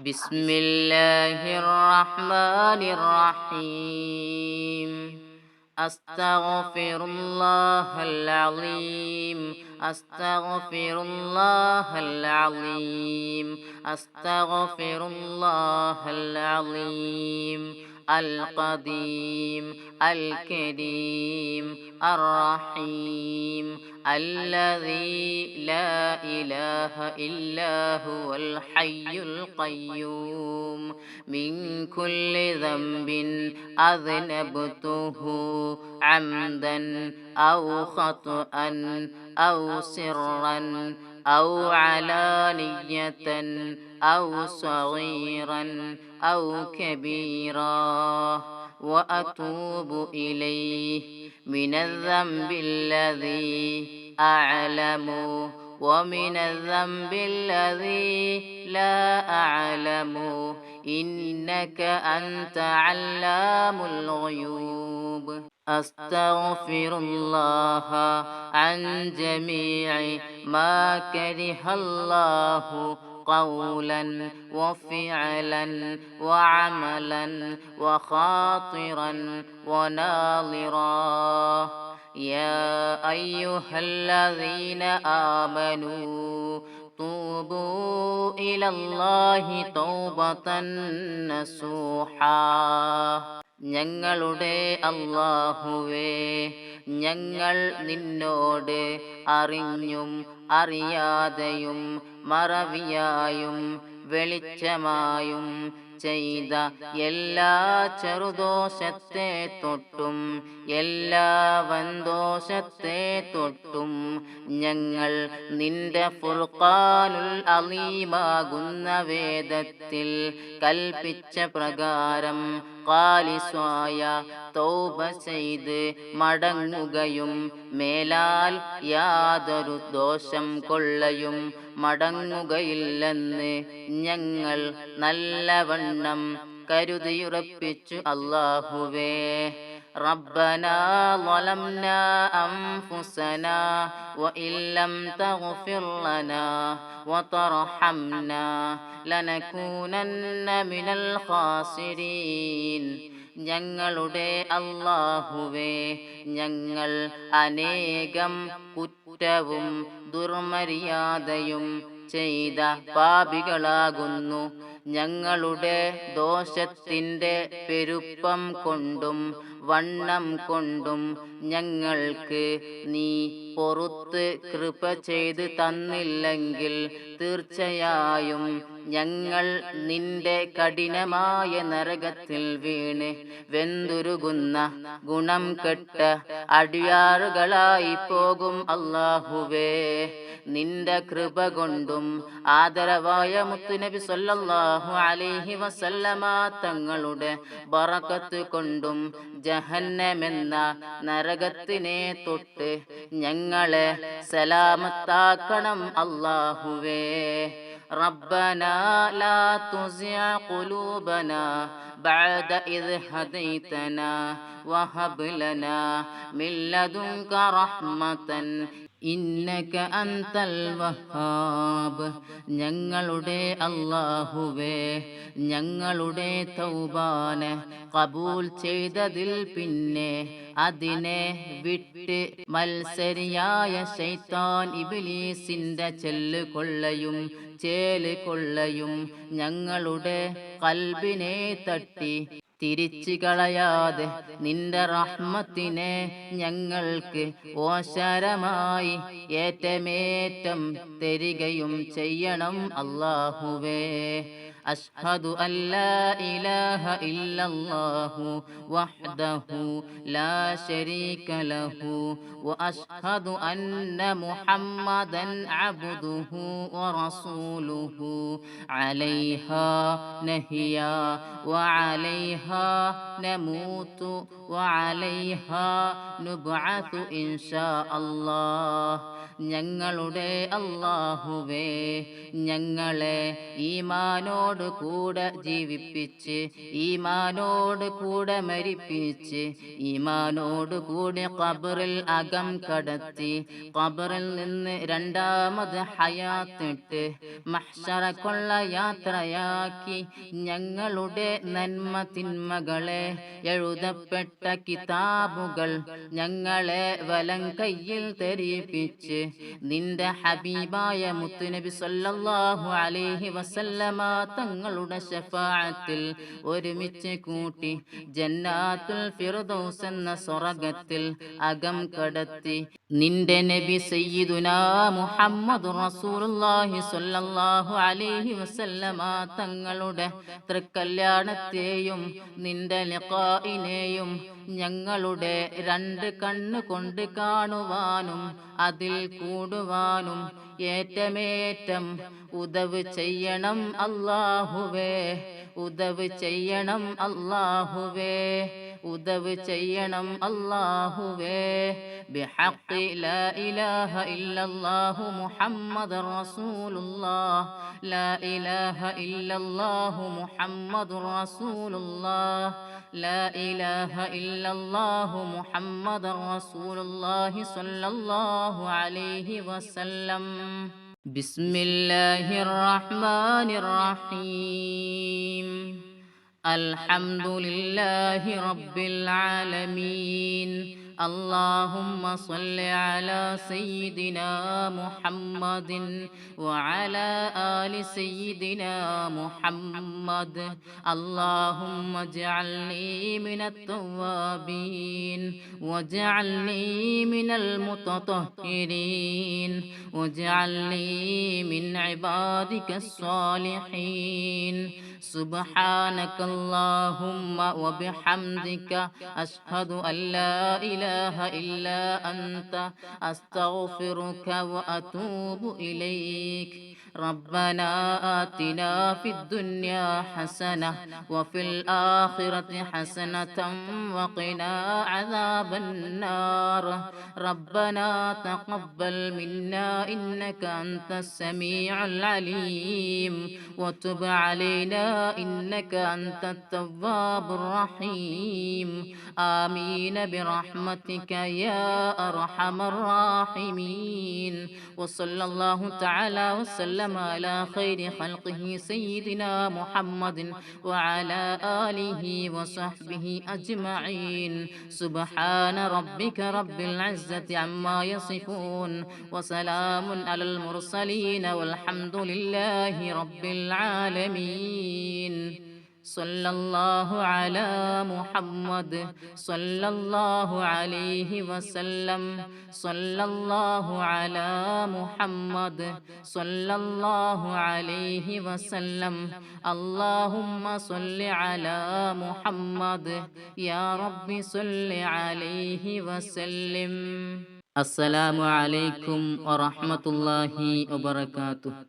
بسم الله الرحمن الرحيم. أستغفر الله العظيم. أستغفر الله العظيم. أستغفر الله العظيم. القديم الكريم الرحيم الذي لا إله إلا هو الحي القيوم من كل ذنب أذنبته عمدا أو خطأ أو سرا أو علانية أو صغيرا أو كبيرا وأتوب إليه من الذنب الذي أعلم ومن الذنب الذي لا أعلم إنك أنت علام الغيوب. أستغفر الله عن جميع ما كره الله قولا وفعلا وعملا وخاطرا وناظرا. يا أيها الذين آمنوا توبوا إلى الله توبة نصوحا. ഞങ്ങളുടെ അല്ലാഹുവേ, ഞങ്ങൾ നിന്നോട് അറിഞ്ഞും അറിയാതെയും മറവിയായും വെളിച്ചമായും ചെയ്ത എല്ലാ ചെറുദോഷത്തെ തൊട്ടും എല്ലാ വൻദോഷത്തെ തൊട്ടും ഞങ്ങൾ നിന്റെ ഫുർഖാനുൽ അലീമാകുന്ന വേദത്തിൽ കൽപ്പിച്ച പ്രകാരം ഖാലിസായ തൗബ ചെയ്ത് മടങ്ങുകയും മേലാൽ യാതൊരു ദോഷം കൊള്ളയും മടങ്ങുകയില്ലെന്ന് ഞങ്ങൾ നല്ലവണ്ണം കരുതിയുറപ്പിച്ചു. അല്ലാഹുവേ, ربنا ظلمنا أنفسنا وإن لم تغفر لنا وترحمنا لنكونن من الخاسرين. ഞങ്ങളുടെ അല്ലാഹുവേ, ഞങ്ങൾ അനേകം കുറ്റവും ദുർമര്യാദയും ചെയ്ത പാപികളാകുന്നു. ഞങ്ങളുടെ ദോഷത്തിൻ്റെ പെരുപ്പം കൊണ്ടും വണ്ണം കൊണ്ടും ഞങ്ങൾക്ക് നീ പൊറുത്ത് കൃപ ചെയ്ത് തന്നില്ലെങ്കിൽ തീർച്ചയായും ഞങ്ങൾ നിന്റെ കഠിനമായ നരകത്തിൽ വീണ് വെന്തുരുകുന്ന ഗുണം കെട്ട അടിയാറുകളായി പോകും. അല്ലാഹുവേ, നിന്റെ കൃപ കൊണ്ടും ആദരവായ മുത്തുനബി സല്ലല്ലാഹു അലൈഹി വസല്ലമ തങ്ങളുടെ ബറക്കത്ത് കൊണ്ടും ജഹന്നമെന്ന നരകത്തിനെ തൊട്ട് ഞങ്ങളെ സലാമത്താക്കണം. അല്ലാഹുവേ, ربنا لا تزغ قلوبنا بعد إذ هديتنا وهب لنا من لدنك رحمة ഇന്നക അന്തൽ വഹാബ്. ഞങ്ങളുടെ അല്ലാഹുവേ, ഞങ്ങളുടെ തൗബാനെ കബൂൽ ചെയ്തതിൽ പിന്നെ അതിനെ വിട്ട് മത്സരിയായ ശൈത്താൻ ഇബ്ലീസിന്റെ ചെല്ലുകൊള്ളയും ചേലുകൊള്ളയും ഞങ്ങളുടെ കൽബിനെ തട്ടി തിരിച്ചു കളയാതെ നിന്റെ റഹ്മത്തിനെ ഞങ്ങൾക്ക് ഓശരമായി ഏറ്റമേറ്റം തരികയും ചെയ്യണം. അല്ലാഹുവേ, അഷ്ഹദു അല്ലാ ഇലാഹ ഇല്ലല്ലാഹു വഹ്ദഹു ലാ ശരീക ലഹു വഅഷ്ഹദു അന്ന മുഹമ്മദൻ അബ്ദുഹു വറസൂലുഹു അലൈഹാ നഹിയാ വഅലൈഹാ നമൂതു വഅലൈഹാ നുബ്അതു ഇൻഷാ അല്ലാഹ്. ഞങ്ങളുടെ അല്ലാഹുവേ, ഞങ്ങളെ ഈമാനോട് കൂടെ ജീവിപ്പിച്ച് ഈമാനോട് കൂടെ മരിപ്പിച്ച് ഈമാനോട് കൂടി ഖബറിൽ അകം കടത്തി ഖബറിൽ നിന്ന് രണ്ടാമത് ഹയാത്തിട്ട് മഹ്ശറക്കുള്ള യാത്രയാക്കി ഞങ്ങളുടെ നന്മ തിന്മകളെ എഴുതപ്പെട്ട കിതാബുകൾ ഞങ്ങളെ വലം കയ്യിൽ ധരിപ്പിച്ച് നിന്റെ ഹബീബായ മുത്തുനബി സല്ലല്ലാഹു അലൈഹി വസല്ലമ തങ്ങളുടെ ശഫാഅത്തിൽ ഒരുമിച്ച് കൂട്ടി ജന്നാത്തുൽ ഫിർദൗസ് എന്ന സ്വർഗ്ഗത്തിൽ അകം കടത്തി നിന്റെ നബി സയ്യിദുനാ മുഹമ്മദുർ റസൂലുള്ളാഹി സ്വല്ലല്ലാഹു അലൈഹി വസല്ലമ തങ്ങളുടെ തൃക്കല്യാണത്തെയും നിന്റെ ലിഖാഇനെയും ഞങ്ങളുടെ രണ്ട് കണ്ണ് കൊണ്ട് കാണുവാനും അതിൽ കൂടുവാനും ഏറ്റമേറ്റം ഉദവ് ചെയ്യണം അല്ലാഹുവേ, ഉദവ് ചെയ്യണം അല്ലാഹുവേ, ഉദവ് ചെയ്യണം അല്ലാഹുവേ. ബിഹഖി ലാ ഇലാഹ ഇല്ലല്ലാഹു മുഹമ്മദുർ റസൂലുള്ളാഹ്, ലാ ഇലാഹ ഇല്ലല്ലാഹു മുഹമ്മദുർ റസൂലുള്ളാഹ്, ലാ ഇലാഹ ഇല്ലല്ലാഹു മുഹമ്മദുർ റസൂലുള്ളാഹി സ്വല്ലല്ലാഹു അലൈഹി വസല്ലം. ബിസ്മില്ലാഹിർ റഹ്മാനിർ റഹീം. അൽഹംദുലില്ലാഹി റബ്ബിൽ ആലമീൻ. اللهم صل على سيدنا محمد وعلى آل سيدنا محمد. اللهم اجعلني من التوابين واجعلني من المتطهرين واجعلني من عبادك الصالحين. سبحانك اللهم وبحمدك أشهد أن لا إله إلا أنت أستغفرك وأتوب إليك. ربنا آتنا في الدنيا حسنة وفي الآخرة حسنة وقنا عذاب النار. ربنا تقبل منا إنك أنت السميع العليم وتب علينا إنك أنت التواب الرحيم. آمين برحمتك يا أرحم الراحمين. وصلى الله تعالى وسلم على خير خلقه سيدنا محمد وعلى آله وصحبه أجمعين. سبحان ربك رب العزة عما يصفون وسلام على المرسلين والحمد لله رب العالمين. صلى الله على محمد صلى الله عليه وسلم. صلى الله على محمد صلى الله عليه وسلم. اللهم صل على محمد يا رب صل عليه وسلم. السلام عليكم ورحمة الله وبركاته.